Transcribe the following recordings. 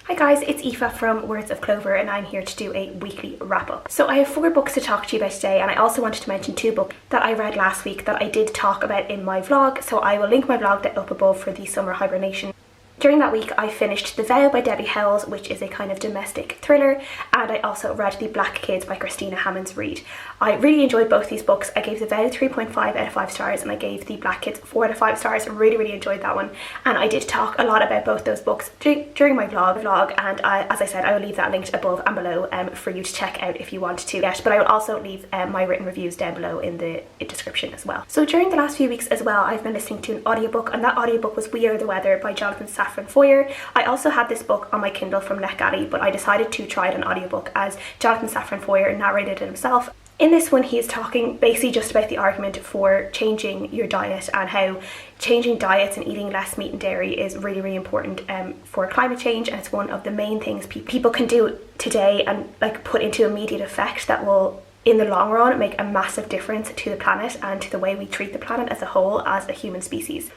Hi guys, it's Aoife from Words of Clover and I'm here to do a weekly wrap up. So I have 4 books to talk to you about today, and I also wanted to mention 2 books that I read last week that I did talk about in my vlog, so I will link my vlog up above for the summer hibernation. During that week I finished The Vow by Debbie Howells, which is a kind of domestic thriller, and I also read The Black Kids by Christina Hammonds read. I really enjoyed both these books. I gave The Vow 3.5 out of 5 stars and I gave The Black Kids 4 out of 5 stars. I really enjoyed that one, and I did talk a lot about both those books during my vlog, and as I said, I will leave that linked above and below for you to check out if you want to get, but I will also leave my written reviews down below in the description as well. So during the last few weeks as well, I've been listening to an audiobook, and that audiobook was We Are the Weather by Safran Foer. I also had this book on my Kindle from NetGalley, but I decided to try it on audiobook as Safran Foer narrated it himself. In this one, he is talking basically just about the argument for changing your diet and how changing diets and eating less meat and dairy is really important for climate change, and it's one of the main things people can do today and like put into immediate effect that will in the long run make a massive difference to the planet and to the way we treat the planet as a whole as a human species.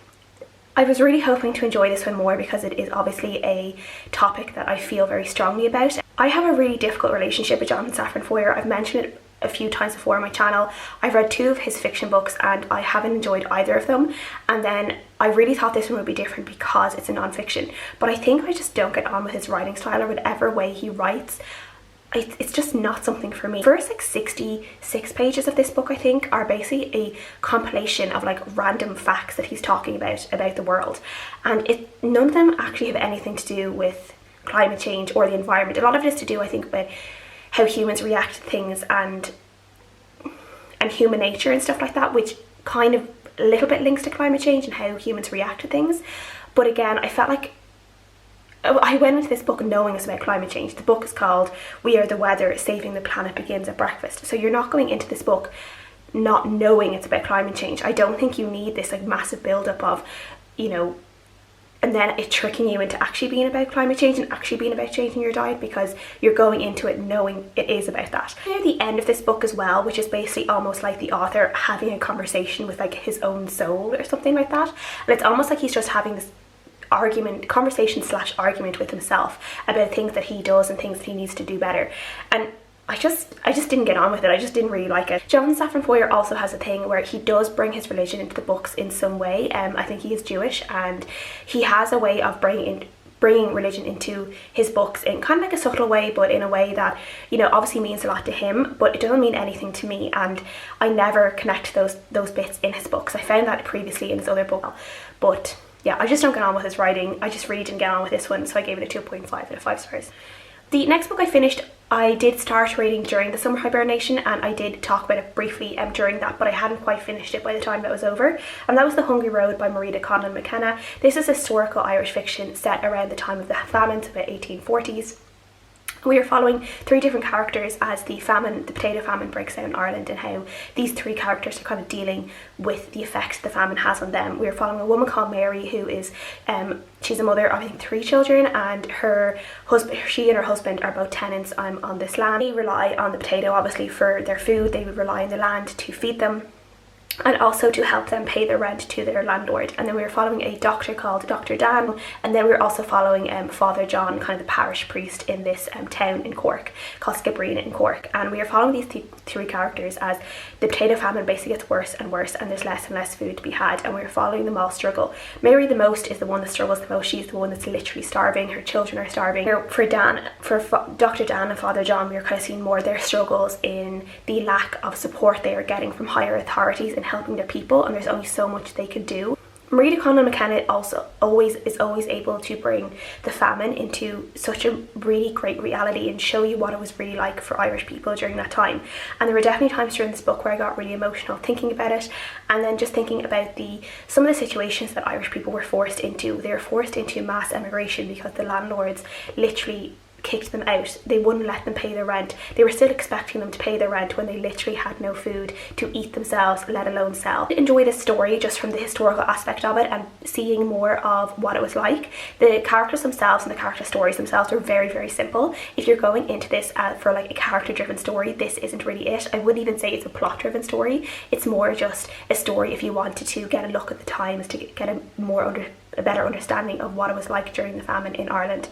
I was really hoping to enjoy this one more because it is obviously a topic that I feel very strongly about. I have a really difficult relationship with Safran Foer. I've mentioned it a few times before on my channel. I've read 2 of his fiction books and I haven't enjoyed either of them, and then I really thought this one would be different because it's a non-fiction, but I think I just don't get on with his writing style or whatever way he writes. It's just not something for me. The first like 66 pages of this book I think are basically a compilation of like random facts that he's talking about the world, and none of them actually have anything to do with climate change or the environment. A lot of it is to do, I think, about how humans react to things and human nature and stuff like that, which kind of a little bit links to climate change and how humans react to things. But again, I felt like I went into this book knowing it's about climate change. The book is called We Are the Weather, Saving the Planet Begins at Breakfast. So you're not going into this book not knowing it's about climate change. I don't think you need this like massive build-up of, you know, and then it tricking you into actually being about climate change and actually being about changing your diet, because you're going into it knowing it is about that. Near the end of this book as well, which is basically almost like the author having a conversation with like his own soul or something like that, and it's almost like he's just having this conversation / argument with himself about things that he does and things that he needs to do better, and I just didn't get on with it. I just didn't really like it. Safran Foer also has a thing where he does bring his religion into the books in some way. I think he is Jewish, and he has a way of bringing religion into his books in kind of like a subtle way, but in a way that, you know, obviously means a lot to him, but it doesn't mean anything to me, and I never connect those bits in his books. I found that previously in his other book, but yeah, I just don't get on with his writing. I just really didn't get on with this one, so I gave it a 2.5 out of 5 stars. The next book I finished, I did start reading during the summer hibernation, and I did talk about it briefly during that, but I hadn't quite finished it by the time that was over, and that was The Hungry Road by Marita, Conlon-McKenna. This is historical Irish fiction set around the time of the famines, about 1840s. We are following 3 different characters as the potato famine breaks out in Ireland, and how these 3 characters are kind of dealing with the effects the famine has on them. We are following a woman called Mary, who is she's a mother of I think 3 children, and she and her husband are both tenants on this land. They rely on the potato obviously for their food. They would rely on the land to feed them and also to help them pay their rent to their landlord. And then we were following a doctor called Dr. Dan, and then we were also following Father John, kind of the parish priest in this town in Cork called Skibbereen in Cork. And we are following these 3 characters as the potato famine basically gets worse and worse, and there's less and less food to be had, and we're following them all struggle. Mary the most is the one that struggles the most. She's the one that's literally starving. Her children are starving. For Dr. Dan and Father John, we are kind of seeing more of their struggles in the lack of support they are getting from higher authorities in helping their people, and there's only so much they can do. Marita Conlon-McKenna also is always able to bring the famine into such a really great reality and show you what it was really like for Irish people during that time. And there were definitely times during this book where I got really emotional thinking about it, and then just thinking about some of the situations that Irish people were forced into. They were forced into mass emigration because the landlords literally kicked them out. They wouldn't let them pay their rent. They were still expecting them to pay their rent when they literally had no food to eat themselves, let alone sell. I enjoy this story just from the historical aspect of it and seeing more of what it was like. The characters themselves and the character stories themselves are very simple. If you're going into this for like a character driven story, this isn't really it. I wouldn't even say it's a plot driven story. It's more just a story if you wanted to get a look at the times, to get a more a better understanding of what it was like during the famine in Ireland.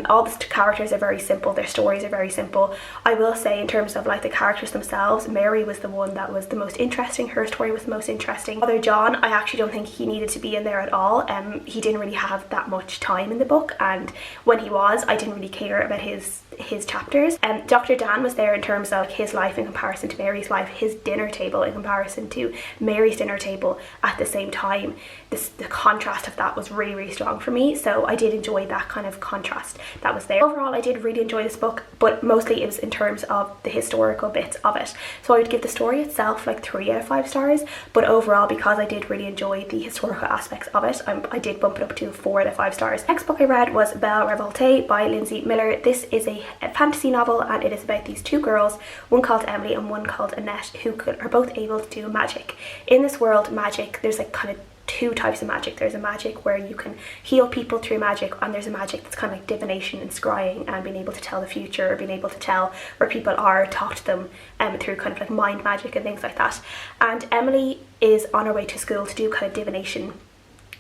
All the characters are very simple, their stories are very simple. I will say, in terms of like the characters themselves, Mary was the one that was the most interesting. Her story was the most interesting. Father John, I actually don't think he needed to be in there at all. He didn't really have that much time in the book, and when he was, I didn't really care about his chapters. Dr. Dan was there in terms of his life in comparison to Mary's life, his dinner table in comparison to Mary's dinner table at the same time. The contrast of that was really, really strong for me, so I did enjoy that kind of contrast that was there. Overall, I did really enjoy this book, but mostly it was in terms of the historical bits of it. So I would give the story itself like 3 out of 5 stars, but overall, because I did really enjoy the historical aspects of it, I did bump it up to 4 out of 5 stars. Next book I read was Belle Revolte by Linsey Miller. This is a fantasy novel, and it is about these 2 girls, one called Emily and one called Annette, who are both able to do magic. In this world, magic, there's like kind of 2 types of magic. There's a magic where you can heal people through magic, and there's a magic that's kind of like divination and scrying and being able to tell the future, or being able to tell where people are, talk to them through kind of like mind magic and things like that. And Emily is on her way to school to do kind of divination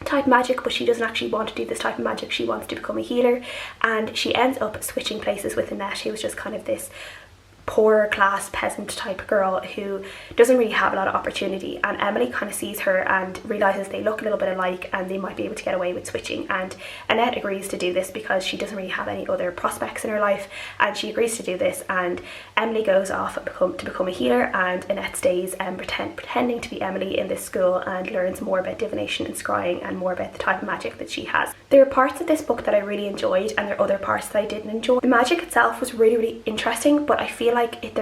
type magic, but she doesn't actually want to do this type of magic. She wants to become a healer, and she ends up switching places with Annette, who was just kind of this poorer class peasant type girl who doesn't really have a lot of opportunity. And Emily kind of sees her and realizes they look a little bit alike and they might be able to get away with switching, and Annette agrees to do this because she doesn't really have any other prospects in her life, and she agrees to do this, and Emily goes off to become a healer, and Annette stays pretending to be Emily in this school and learns more about divination and scrying and more about the type of magic that she has. There are parts of this book that I really enjoyed, and there are other parts that I didn't enjoy. The magic itself was really, really interesting, but I feel like it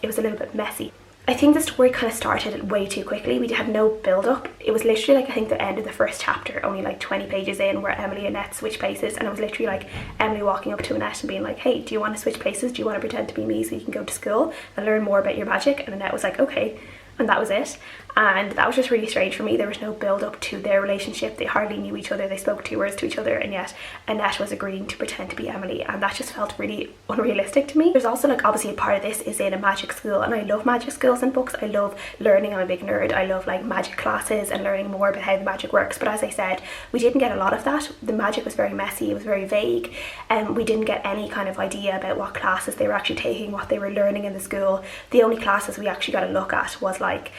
was a little bit messy. I think the story kind of started way too quickly. We had no build up. It was literally like, I think the end of the first chapter, only like 20 pages in, where Emily and Annette switch places, and it was literally like Emily walking up to Annette and being like, hey, do you want to switch places? Do you want to pretend to be me so you can go to school and learn more about your magic? And Annette was like, okay. And that was it. And that was just really strange for me. There was no build up to their relationship. They hardly knew each other. They spoke 2 words to each other, and yet Annette was agreeing to pretend to be Emily, and that just felt really unrealistic to me. There's also like, obviously a part of this is in a magic school, and I love magic schools and books. I love learning. I'm a big nerd. I love like magic classes and learning more about how the magic works, but as I said, we didn't get a lot of that. The magic was very messy, it was very vague, and we didn't get any kind of idea about what classes they were actually taking, what they were learning in the school. The only classes we actually got to look at was like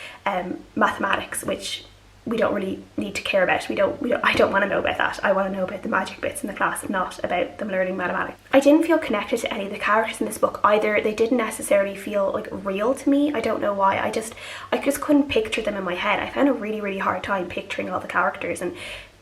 mathematics, which we don't really need to care about. I don't want to know about that. I want to know about the magic bits in the class, not about them learning mathematics. I didn't feel connected to any of the characters in this book either. They didn't necessarily feel like real to me. I don't know why. I just couldn't picture them in my head. I found a really, really hard time picturing all the characters and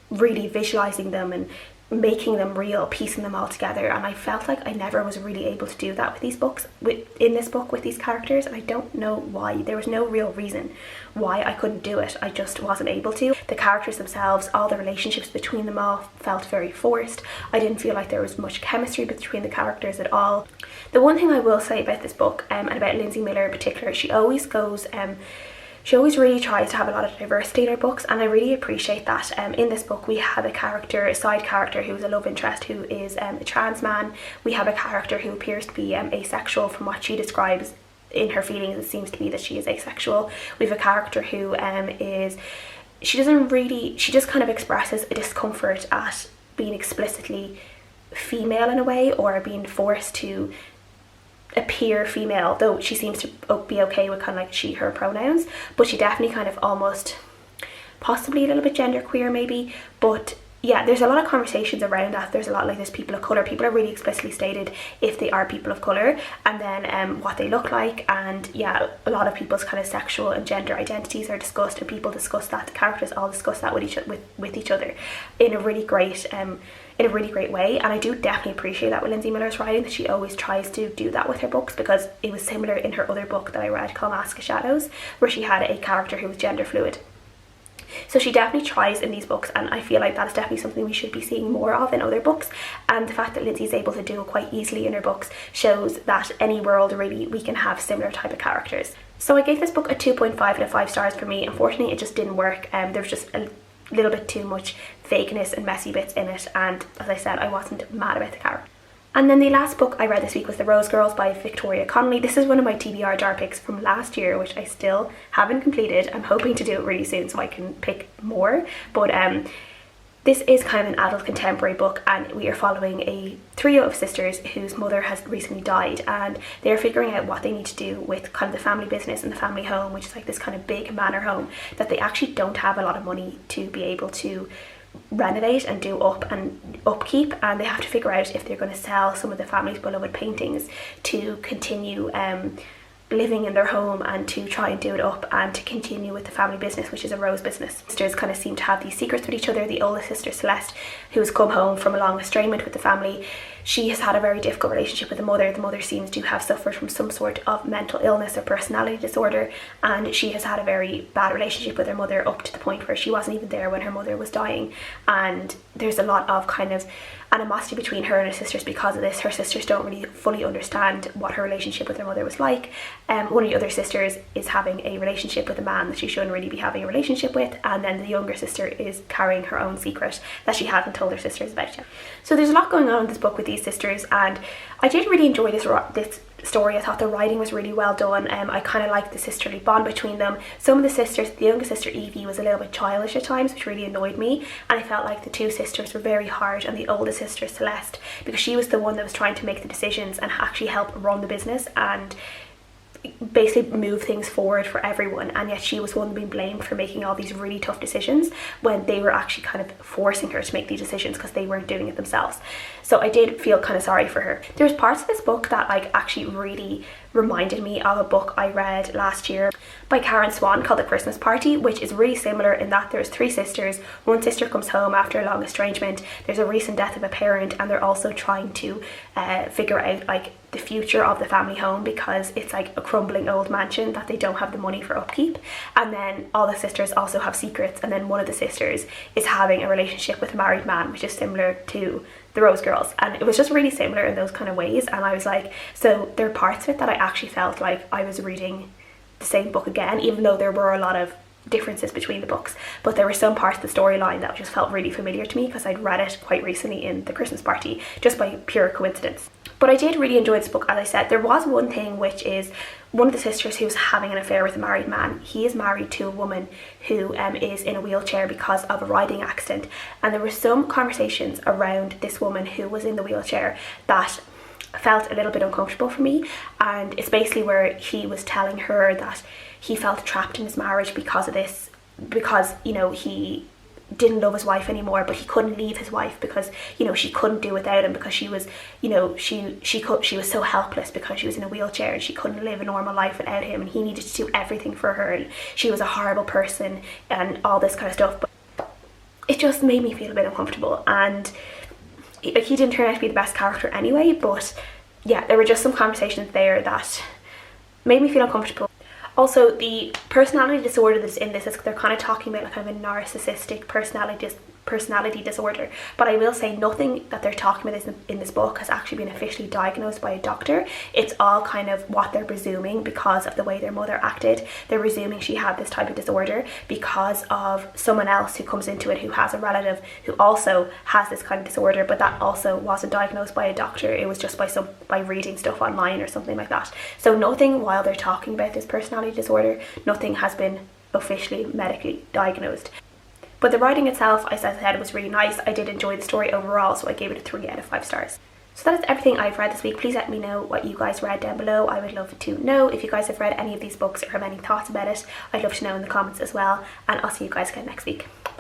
really visualizing them and making them real, piecing them all together, and I felt like I never was really able to do that with these books, with these characters, and I don't know why. There was no real reason why I couldn't do it. I just wasn't able to. The characters themselves, all the relationships between them all felt very forced. I didn't feel like there was much chemistry between the characters at all. The one thing I will say about this book, and about Linsey Miller in particular, she always really tries to have a lot of diversity in her books, and I really appreciate that. In this book we have a side character who is a love interest who is a trans man. We have a character who appears to be asexual. From what she describes in her feelings, it seems to be that she is asexual. We have a character who she just kind of expresses a discomfort at being explicitly female in a way, or being forced to appear female, though she seems to be okay with kind of like she, her pronouns, but she definitely kind of almost possibly a little bit genderqueer maybe. But yeah, there's a lot of conversations around that. There's a lot like, there's people of colour. People are really explicitly stated if they are people of colour, and then what they look like, and yeah, a lot of people's kind of sexual and gender identities are discussed, and people discuss that. The characters all discuss that with each other in a really great way, and I do definitely appreciate that with Linsey Miller's writing, that she always tries to do that with her books, because it was similar in her other book that I read called Mask of Shadows, where she had a character who was gender fluid. So she definitely tries in these books, and I feel like that is definitely something we should be seeing more of in other books, and the fact that Linsey is able to do it quite easily in her books shows that any world really we can have similar type of characters. So I gave this book a 2.5 out of 5 stars for me. Unfortunately it just didn't work. There was just a little bit too much fakeness and messy bits in it, and as I said, I wasn't mad about the character. And then the last book I read this week was The Rose Girls by Victoria Connelly. This is one of my TBR jar picks from last year, which I still haven't completed. I'm hoping to do it really soon so I can pick more, but This is kind of an adult contemporary book, and we are following a trio of sisters whose mother has recently died, and they're figuring out what they need to do with kind of the family business and the family home, which is like this kind of big manor home that they actually don't have a lot of money to be able to renovate and do up and upkeep, and they have to figure out if they're going to sell some of the family's beloved paintings to continue living in their home and to try and do it up and to continue with the family business, which is a rose business. Sisters kind of seem to have these secrets with each other. The oldest sister, Celeste, who has come home from a long estrangement with the family, she has had a very difficult relationship with the mother. The mother seems to have suffered from some sort of mental illness or personality disorder, and she has had a very bad relationship with her mother up to the point where she wasn't even there when her mother was dying, and there's a lot of kind of animosity between her and her sisters because of this. Her sisters don't really fully understand what her relationship with her mother was like. One of the other sisters is having a relationship with a man that she shouldn't really be having a relationship with, and then the younger sister is carrying her own secret that she hasn't told her sisters about yet. So there's a lot going on in this book with these sisters, and I did really enjoy this story. I thought the writing was really well done. I kind of liked the sisterly bond between them. Some of the sisters, the younger sister Evie was a little bit childish at times, which really annoyed me, and I felt like the two sisters were very hard on the oldest sister Celeste, because she was the one that was trying to make the decisions and actually help run the business and basically move things forward for everyone, and yet she was one being blamed for making all these really tough decisions when they were actually kind of forcing her to make these decisions because they weren't doing it themselves. So I did feel kind of sorry for her. There's parts of this book that like actually really reminded me of a book I read last year by Karen Swan called The Christmas Party, which is really similar in that there's three sisters. One sister comes home after a long estrangement, there's a recent death of a parent, and they're also trying to figure out like the future of the family home because it's like a crumbling old mansion that they don't have the money for upkeep. And then all the sisters also have secrets, and then one of the sisters is having a relationship with a married man, which is similar to the Rose Girls, and it was just really similar in those kind of ways. And I was like, so there are parts of it that I actually felt like I was reading the same book again, even though there were a lot of differences between the books, but there were some parts of the storyline that just felt really familiar to me because I'd read it quite recently in The Christmas Party, just by pure coincidence. But I did really enjoy this book. As I said, there was one thing, which is one of the sisters who's having an affair with a married man. He is married to a woman who is in a wheelchair because of a riding accident, and there were some conversations around this woman who was in the wheelchair that felt a little bit uncomfortable for me. And it's basically where he was telling her that he felt trapped in his marriage because of this, because, you know, he didn't love his wife anymore, but he couldn't leave his wife because, you know, she couldn't do without him, because she was, you know, she was so helpless because she was in a wheelchair and she couldn't live a normal life without him, and he needed to do everything for her, and she was a horrible person and all this kind of stuff. But it just made me feel a bit uncomfortable, and like, he didn't turn out to be the best character anyway, but yeah, there were just some conversations there that made me feel uncomfortable. Also, the personality disorder that's in this is, they're kind of talking about like kind of a narcissistic personality disorder, but I will say nothing that they're talking about in this book has actually been officially diagnosed by a doctor. It's all kind of what they're presuming because of the way their mother acted. They're presuming she had this type of disorder because of someone else who comes into it who has a relative who also has this kind of disorder, but that also wasn't diagnosed by a doctor. It was just by reading stuff online or something like that. So nothing, while they're talking about this personality disorder, nothing has been officially medically diagnosed. But the writing itself, as I said, was really nice. I did enjoy the story overall, so I gave it a 3 out of 5 stars. So that is everything I've read this week. Please let me know what you guys read down below. I would love to know if you guys have read any of these books or have any thoughts about it. I'd love to know in the comments as well. And I'll see you guys again next week.